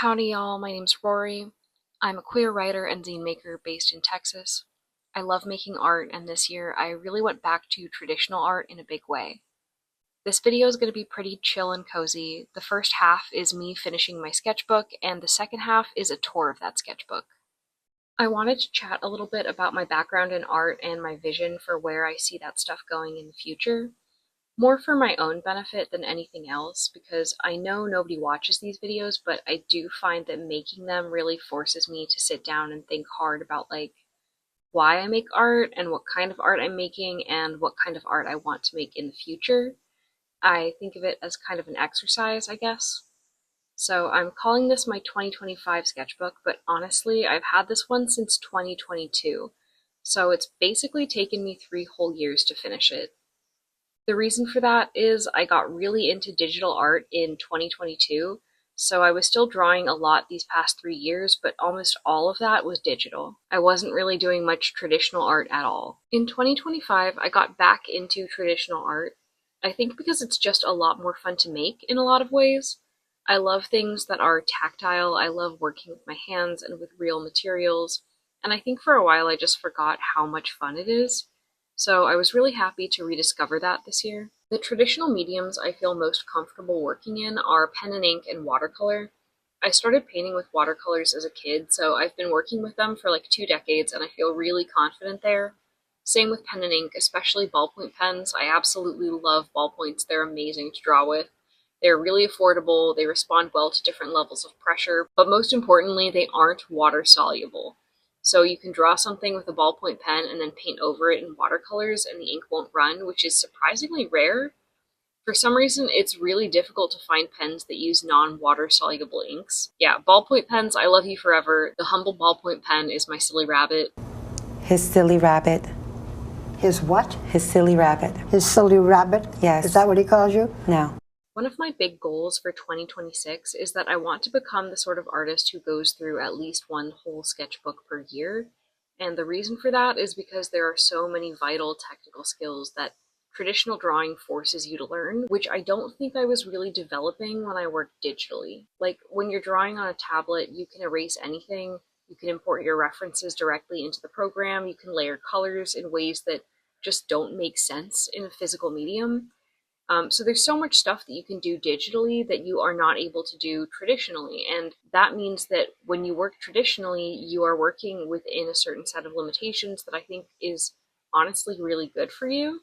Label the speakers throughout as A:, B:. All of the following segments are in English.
A: Howdy y'all, my name's Rory. I'm a queer writer and zine maker based in Texas. I love making art, and this year I really went back to traditional art in a big way. This video is going to be pretty chill and cozy. The first half is me finishing my sketchbook, and the second half is a tour of that sketchbook. I wanted to chat a little bit about my background in art and my vision for where I see that stuff going in the future. More for my own benefit than anything else, because I know nobody watches these videos, but I do find that making them really forces me to sit down and think hard about why I make art and what kind of art I'm making and what kind of art I want to make in the future. I think of it as kind of an exercise, I guess. So I'm calling this my 2025 sketchbook, but honestly, I've had this one since 2022. So it's basically taken me 3 whole years to finish it. The reason for that is I got really into digital art in 2022, so I was still drawing a lot these past 3 years, but almost all of that was digital. I wasn't really doing much traditional art at all. In 2025, I got back into traditional art, I think because it's just a lot more fun to make in a lot of ways. I love things that are tactile, I love working with my hands and with real materials, and I think for a while I just forgot how much fun it is. So I was really happy to rediscover that this year. The traditional mediums I feel most comfortable working in are pen and ink and watercolor. I started painting with watercolors as a kid, so I've been working with them for like 2 decades and I feel really confident there. Same with pen and ink, especially ballpoint pens. I absolutely love ballpoints. They're amazing to draw with. They're really affordable, they respond well to different levels of pressure, but most importantly, they aren't water soluble. So you can draw something with a ballpoint pen and then paint over it in watercolors and the ink won't run, which is surprisingly rare. For some reason, it's really difficult to find pens that use non-water soluble inks. Yeah, ballpoint pens, I love you forever. The humble ballpoint pen is my silly rabbit.
B: His silly rabbit.
C: His what?
B: His silly rabbit.
C: His silly rabbit?
B: Yes.
C: Is that what he calls you?
B: No.
A: One of my big goals for 2026 is that I want to become the sort of artist who goes through at least one whole sketchbook per year. And the reason for that is because there are so many vital technical skills that traditional drawing forces you to learn, which I don't think I was really developing when I worked digitally. Like, when you're drawing on a tablet, you can erase anything, you can import your references directly into the program, you can layer colors in ways that just don't make sense in a physical medium. So there's so much stuff that you can do digitally that you are not able to do traditionally, and that means that when you work traditionally, you are working within a certain set of limitations that I think is honestly really good for you.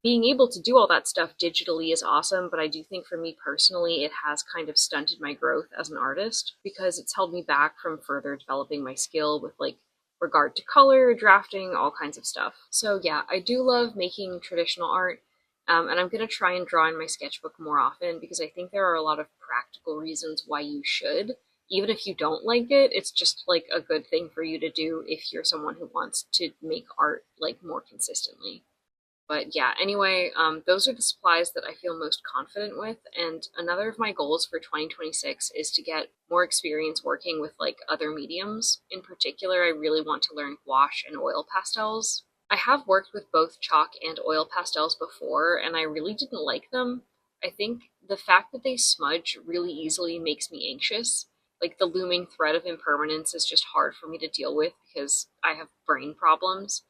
A: Being able to do all that stuff digitally is awesome, but I do think for me personally, it has kind of stunted my growth as an artist because it's held me back from further developing my skill with regard to color, drafting, all kinds of stuff. So yeah, I do love making traditional art. And I'm going to try and draw in my sketchbook more often because I think there are a lot of practical reasons why you should. Even if you don't like it, it's just like a good thing for you to do if you're someone who wants to make art more consistently. But yeah, anyway, those are the supplies that I feel most confident with. And another of my goals for 2026 is to get more experience working with other mediums. In particular, I really want to learn gouache and oil pastels. I have worked with both chalk and oil pastels before, and I really didn't like them. I think the fact that they smudge really easily makes me anxious. Like, the looming threat of impermanence is just hard for me to deal with because I have brain problems.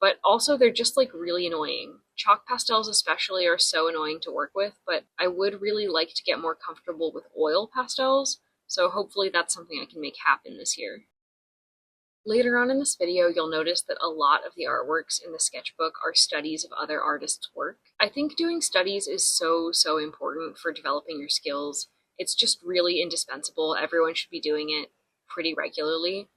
A: But also, they're just really annoying. Chalk pastels especially are so annoying to work with, but I would really like to get more comfortable with oil pastels, so hopefully that's something I can make happen this year. Later on in this video, you'll notice that a lot of the artworks in the sketchbook are studies of other artists' work. I think doing studies is so important for developing your skills. It's just really indispensable. Everyone should be doing it pretty regularly.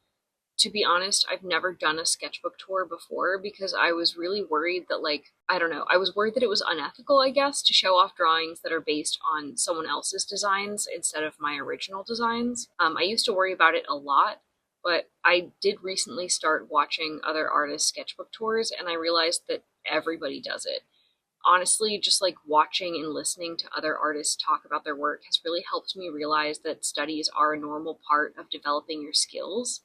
A: To be honest, I've never done a sketchbook tour before because I was really worried that I don't know, I was worried that it was unethical, I guess, to show off drawings that are based on someone else's designs instead of my original designs. I used to worry about it a lot, but I did recently start watching other artists' sketchbook tours, and I realized that everybody does it. Honestly, just watching and listening to other artists talk about their work has really helped me realize that studies are a normal part of developing your skills.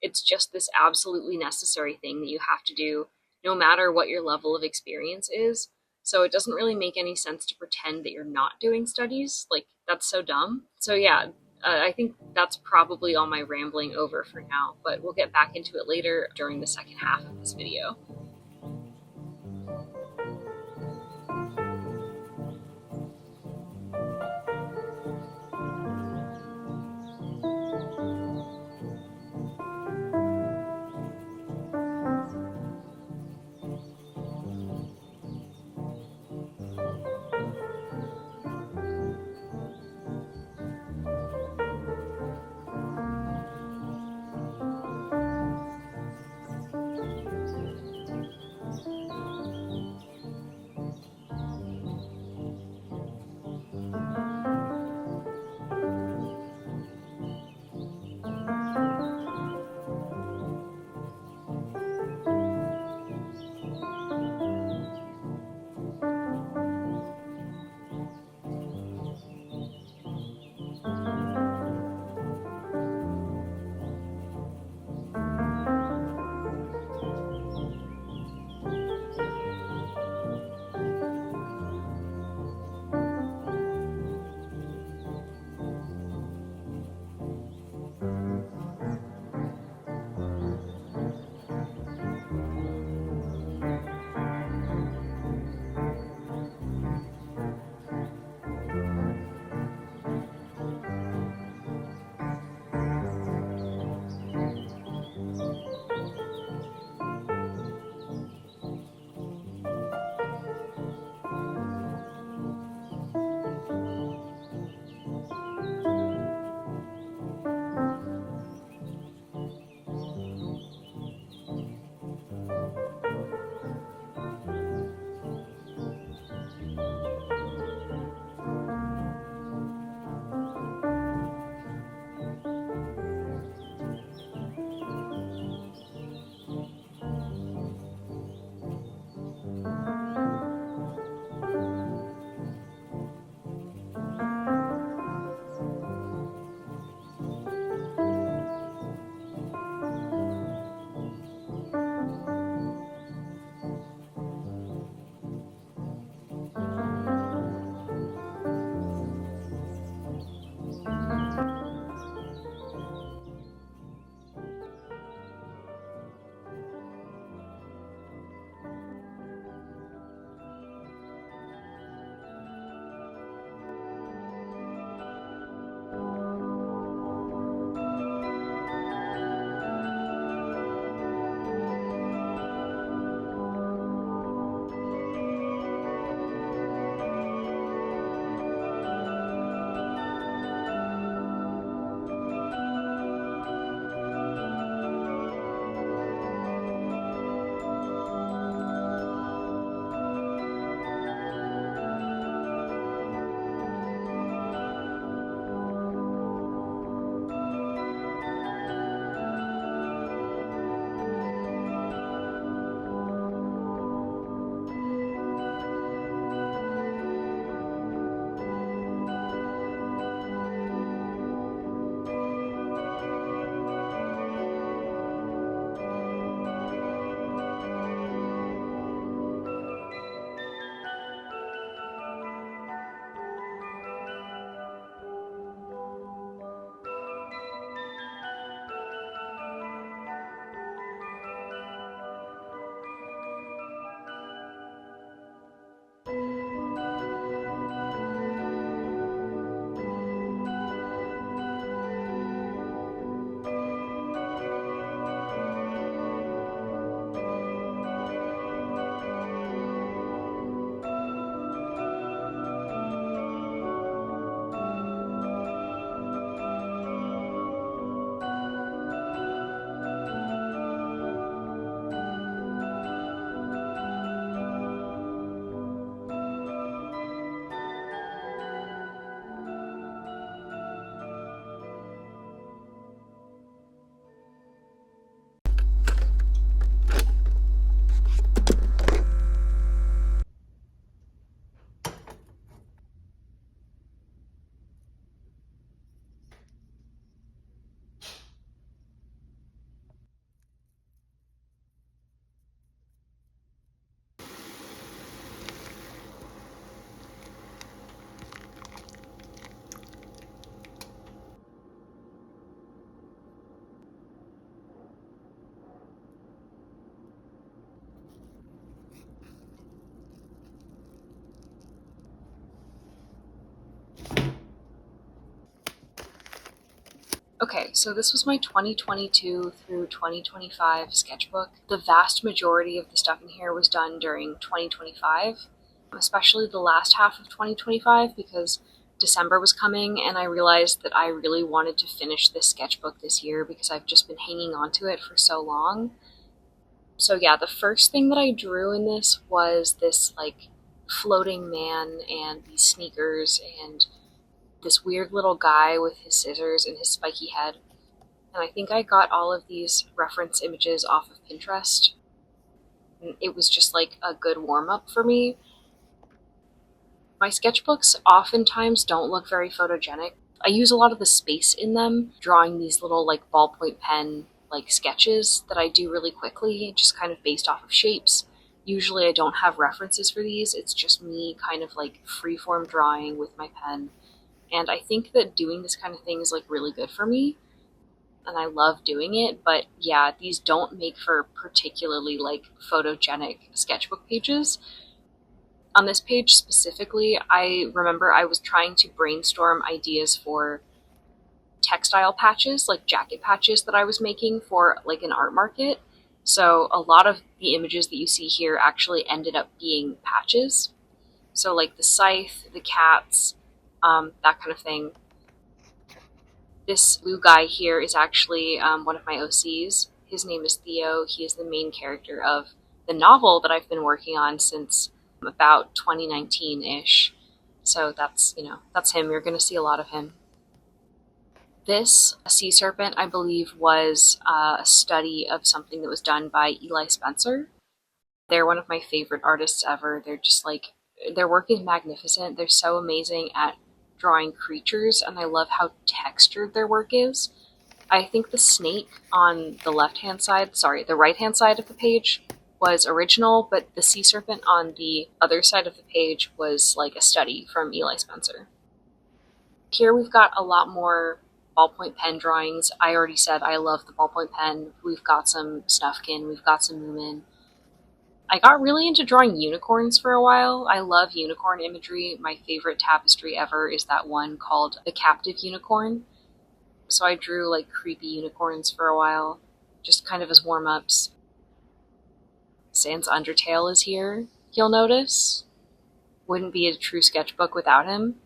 A: It's just this absolutely necessary thing that you have to do, no matter what your level of experience is. So it doesn't really make any sense to pretend that you're not doing studies. That's so dumb. So yeah, I think that's probably all my rambling over for now, but we'll get back into it later during the second half of this video. Okay, so this was my 2022 through 2025 sketchbook. The vast majority of the stuff in here was done during 2025, especially the last half of 2025 because December was coming and I realized that I really wanted to finish this sketchbook this year because I've just been hanging on to it for so long. So yeah, the first thing that I drew in this was this like floating man and these sneakers and this weird little guy with his scissors and his spiky head. And I think I got all of these reference images off of Pinterest. And it was just like a good warm up for me. My sketchbooks oftentimes don't look very photogenic. I use a lot of the space in them, drawing these little like ballpoint pen like sketches that I do really quickly, just kind of based off of shapes. Usually I don't have references for these, it's just me kind of like freeform drawing with my pen. And I think that doing this kind of thing is like really good for me and I love doing it, but yeah, these don't make for particularly like photogenic sketchbook pages. On this page specifically, I remember I was trying to brainstorm ideas for textile patches, like jacket patches that I was making for like an art market. So a lot of the images that you see here actually ended up being patches. So like the scythe, the cats, that kind of thing. This blue guy here is actually one of my OCs. His name is Theo. He is the main character of the novel that I've been working on since about 2019-ish. So that's, that's him. You're going to see a lot of him. This sea serpent, I believe, was a study of something that was done by Eli Spencer. They're one of my favorite artists ever. They're just like, their work is magnificent. They're so amazing at drawing creatures, and I love how textured their work is. I think the snake on the the right hand side of the page was original, but the sea serpent on the other side of the page was like a study from Eli Spencer. Here we've got a lot more ballpoint pen drawings. I already said I love the ballpoint pen. We've got some Snufkin, we've got some Moomin. I got really into drawing unicorns for a while. I love unicorn imagery. My favorite tapestry ever is that one called The Captive Unicorn. So I drew like creepy unicorns for a while, just kind of as warm-ups. Sans Undertale is here, you'll notice. Wouldn't be a true sketchbook without him.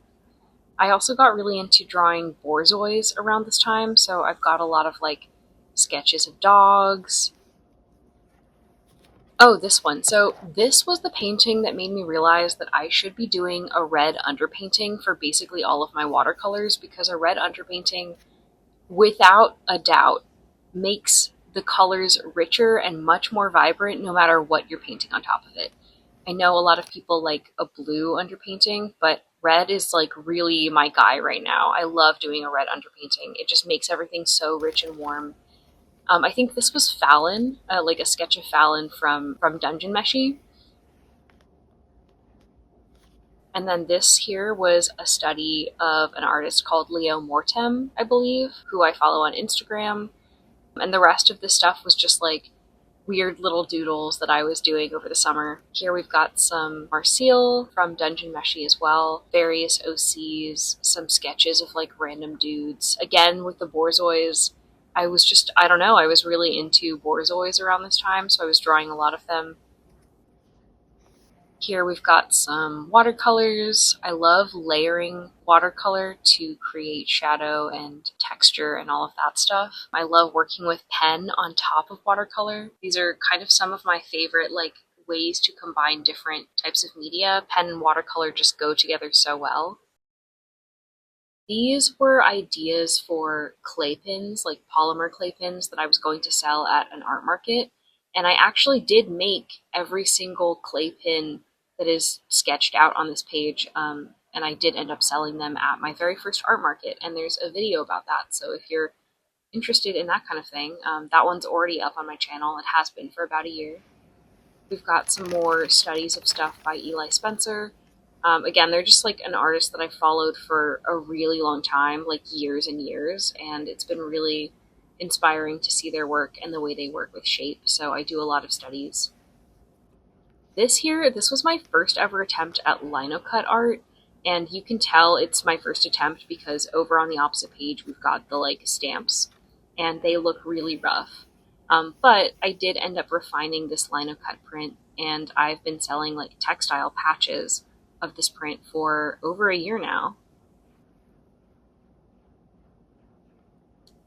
A: I also got really into drawing borzois around this time, so I've got a lot of like sketches of dogs. Oh, this one. So this was the painting that made me realize that I should be doing a red underpainting for basically all of my watercolors, because a red underpainting, without a doubt, makes the colors richer and much more vibrant no matter what you're painting on top of it. I know a lot of people like a blue underpainting, but red is like really my guy right now. I love doing a red underpainting. It just makes everything so rich and warm. I think this was Fallon, like a sketch of Fallon from Dungeon Meshi. And then this here was a study of an artist called Leo Mortem, I believe, who I follow on Instagram. And the rest of this stuff was just like weird little doodles that I was doing over the summer. Here we've got some Marcel from Dungeon Meshi as well, various OCs, some sketches of like random dudes. Again, with the borzois, I don't know, I was really into borzois around this time, so I was drawing a lot of them. Here we've got some watercolors. I love layering watercolor to create shadow and texture and all of that stuff. I love working with pen on top of watercolor. These are kind of some of my favorite like ways to combine different types of media. Pen and watercolor just go together so well. These were ideas for clay pins, like polymer clay pins that I was going to sell at an art market. And I actually did make every single clay pin that is sketched out on this page, and I did end up selling them at my very first art market, and there's a video about that, so if you're interested in that kind of thing, that one's already up on my channel. It has been for about a year. We've got some more studies of stuff by Eli Spencer. Again, they're just like an artist that I followed for a really long time, like years and years, and it's been really inspiring to see their work and the way they work with shape, so I do a lot of studies. This was my first ever attempt at linocut art. And you can tell it's my first attempt because over on the opposite page we've got the like stamps, and they look really rough. But I did end up refining this lino cut print, and I've been selling like textile patches of this print for over a year now.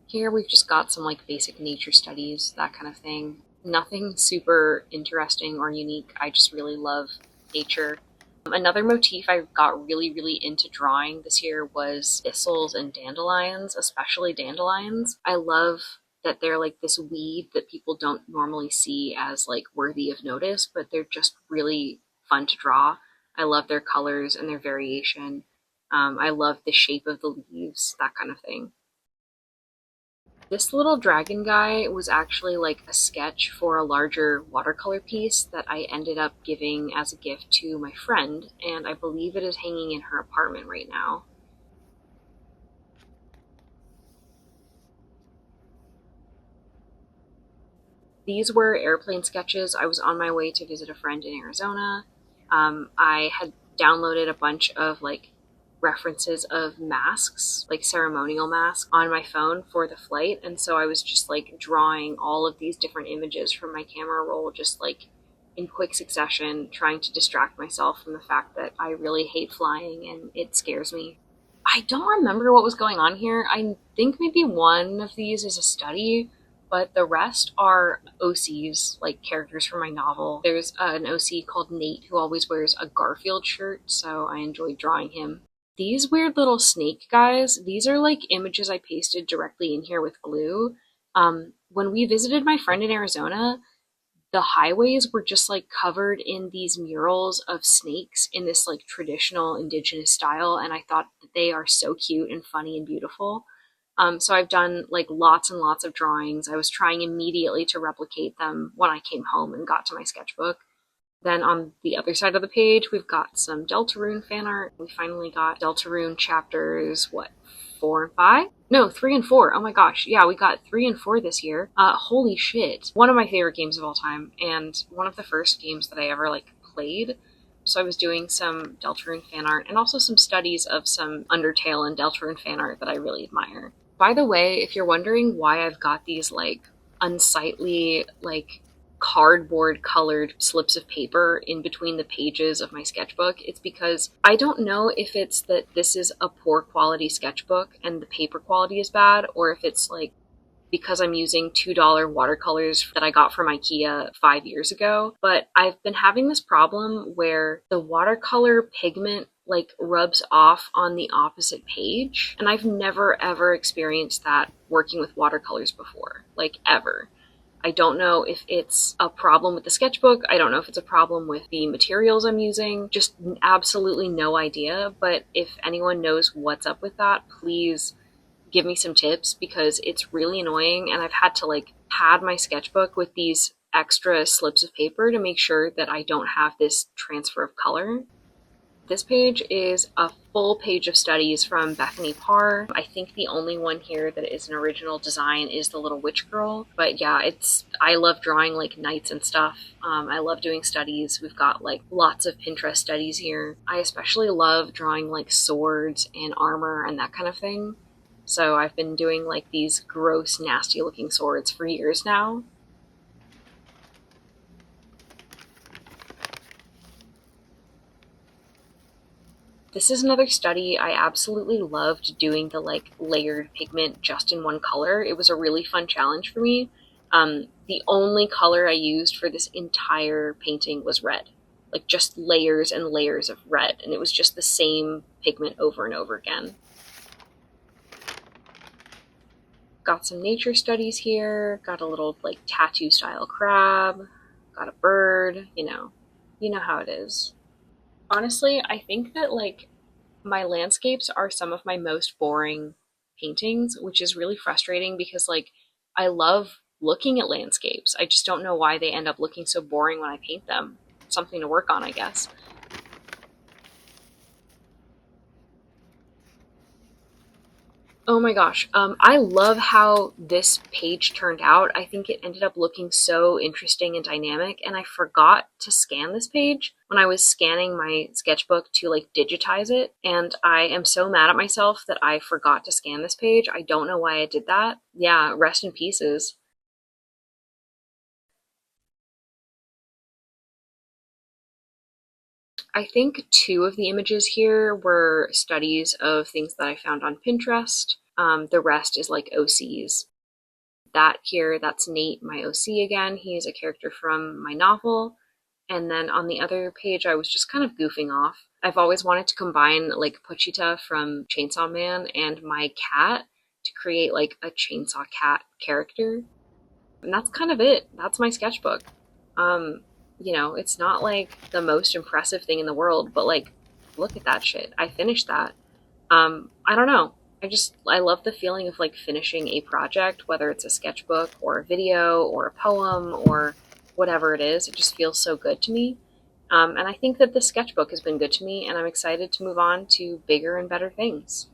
A: Here we've just got some like basic nature studies, that kind of thing. Nothing super interesting or unique. I just really love nature. Another motif I got really into drawing this year was thistles and dandelions, especially dandelions. I love that they're like this weed that people don't normally see as like worthy of notice, but they're just really fun to draw. I love their colors and their variation. I love the shape of the leaves, that kind of thing. This little dragon guy was actually like a sketch for a larger watercolor piece that I ended up giving as a gift to my friend, and I believe it is hanging in her apartment right now. These were airplane sketches. I was on my way to visit a friend in Arizona. I had downloaded a bunch of like references of masks, like ceremonial masks, on my phone for the flight, and so I was just like drawing all of these different images from my camera roll, just like in quick succession, trying to distract myself from the fact that I really hate flying and it scares me. I don't remember what was going on here. I think maybe one of these is a study, but the rest are OCs, like characters from my novel. There's an OC called Nate who always wears a Garfield shirt, so I enjoyed drawing him. These weird little snake guys, these are like images I pasted directly in here with glue. When we visited my friend in Arizona, the highways were just like covered in these murals of snakes in this like traditional indigenous style, and I thought that they are so cute and funny and beautiful. So I've done like lots and lots of drawings. I was trying immediately to replicate them when I came home and got to my sketchbook. Then on the other side of the page, we've got some Deltarune fan art. We finally got Deltarune chapters, what, 4 and 5? No, 3 and 4. Oh my gosh. Yeah, we got 3 and 4 this year. Holy shit. One of my favorite games of all time, and one of the first games that I ever like played. So I was doing some Deltarune fan art and also some studies of some Undertale and Deltarune fan art that I really admire. By the way, if you're wondering why I've got these like unsightly, like cardboard colored slips of paper in between the pages of my sketchbook, it's because I don't know if it's that this is a poor quality sketchbook and the paper quality is bad, or if it's like because I'm using $2 watercolors that I got from IKEA 5 years ago. But I've been having this problem where the watercolor pigment like rubs off on the opposite page. And I've never ever experienced that working with watercolors before, like ever. I don't know if it's a problem with the sketchbook. I don't know if it's a problem with the materials I'm using. Just absolutely no idea. But if anyone knows what's up with that, please give me some tips because it's really annoying, and I've had to like pad my sketchbook with these extra slips of paper to make sure that I don't have this transfer of color. This page is a full page of studies from Bethany Parr. I think the only one here that is an original design is the little witch girl. But yeah, I love drawing like knights and stuff. I love doing studies. We've got like lots of Pinterest studies here. I especially love drawing like swords and armor and that kind of thing. So I've been doing like these gross, nasty looking swords for years now. This is another study. I absolutely loved doing the like layered pigment just in one color. It was a really fun challenge for me. The only color I used for this entire painting was red, like just layers and layers of red, and it was just the same pigment over and over again. Got some nature studies here, got a little like tattoo style crab, got a bird, you know how it is. Honestly, I think that like my landscapes are some of my most boring paintings, which is really frustrating because like I love looking at landscapes. I just don't know why they end up looking so boring when I paint them. Something to work on, I guess. Oh my gosh. I love how this page turned out. I think it ended up looking so interesting and dynamic, and I forgot to scan this page when I was scanning my sketchbook to like digitize it, and I am so mad at myself that I forgot to scan this page. I don't know why I did that. Yeah, rest in pieces. I think two of the images here were studies of things that I found on Pinterest. The rest is like OCs. That here, that's Nate, my OC again. He's a character from my novel. And then on the other page, I was just kind of goofing off. I've always wanted to combine like Pochita from Chainsaw Man and my cat to create like a Chainsaw Cat character. And that's kind of it. That's my sketchbook. Um, it's not like the most impressive thing in the world, but like, look at that shit. I finished that. I don't know. I love the feeling of like finishing a project, whether it's a sketchbook or a video or a poem or whatever it is. It just feels so good to me. And I think that the sketchbook has been good to me, and I'm excited to move on to bigger and better things.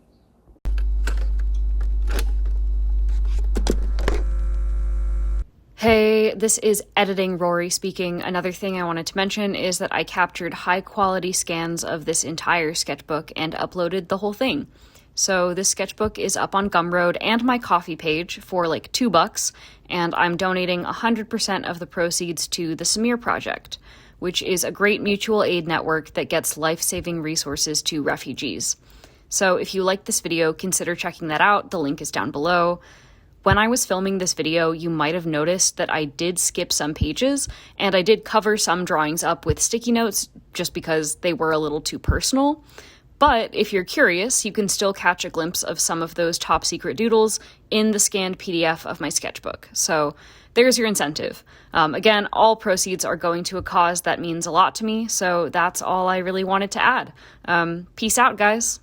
D: Hey, this is Editing Rory speaking. Another thing I wanted to mention is that I captured high quality scans of this entire sketchbook and uploaded the whole thing. So this sketchbook is up on Gumroad and my Ko-fi page for like $2, and I'm donating 100% of the proceeds to the Samir Project, which is a great mutual aid network that gets life-saving resources to refugees. So if you like this video, consider checking that out. The link is down below. When I was filming this video, you might have noticed that I did skip some pages, and I did cover some drawings up with sticky notes just because they were a little too personal. But if you're curious, you can still catch a glimpse of some of those top secret doodles in the scanned PDF of my sketchbook. So there's your incentive. Again, all proceeds are going to a cause that means a lot to me, so that's all I really wanted to add. Peace out, guys.